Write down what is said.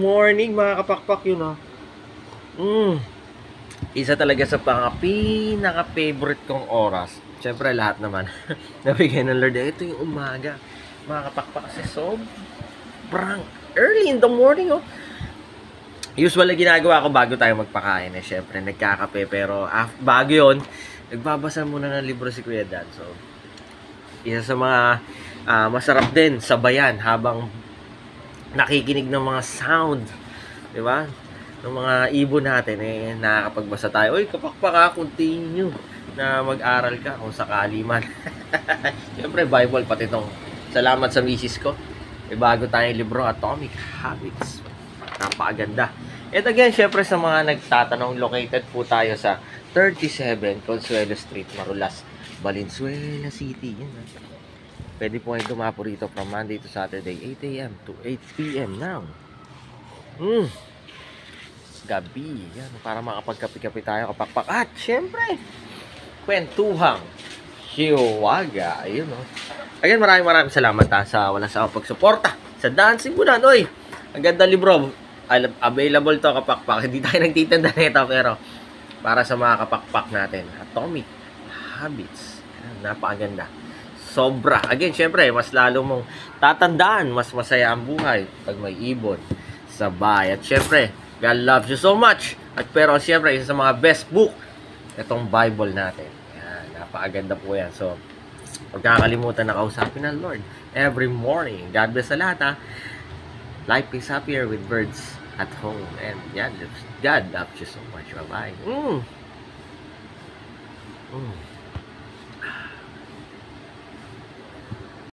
morning mga kapakpak yun oh. Isa talaga sa pinaka-favorite kong oras. Siyempre lahat naman nabigay ng Lord. Ito yung umaga mga kapakpak kasi sobrang early in the morning oh. Usually ginagawa ko bago tayo magpakain eh. Siyempre nagkakape pero bago yon nagbabasa muna ng libro si Kuya Dan. So isa sa mga masarap din sabayan habang nakikinig ng mga sound, di ba? Ng mga ibon natin eh nakakapagbasa tayo. Oy, kapakpak continue na mag-aral ka kung sakali man. Siyempre Bible pati tong salamat sa misis ko. May bago tayong libro, Atomic Habits. Napakaganda. At again, siyempre sa mga nagtatanong, located po tayo sa 37 Consuelo Street, Marulas, Valenzuela City. Yan. Pwede po kayo dumapo rito from Monday to Saturday, 8 a.m. to 8 p.m. now. Gabi. Yan, para makapagkapi-kapi tayo, kapakpak. At, syempre, kwentuhang hiwaga. Ayun, oh. Again, maraming salamat sa walang sa pagsuporta sa Dancing Bunan. Oy, ang ganda libro. Available to, kapakpak. Hindi tayo nagtitinda nito, pero para sa mga kapakpak natin, Atomic Habits. Napakaganda. Sobra. Again, syempre, mas lalo mong tatandaan, mas masaya ang buhay pag may ibon sa bahay. At syempre, God loves you so much. At pero syempre, isa sa mga best book, itong Bible natin. Yan, napakaganda po yan. So, huwag kakalimutan na kausapin ng Lord every morning. God bless sa lahat, ha. Life is happier with birds at home. And God loves you so much. Bye-bye.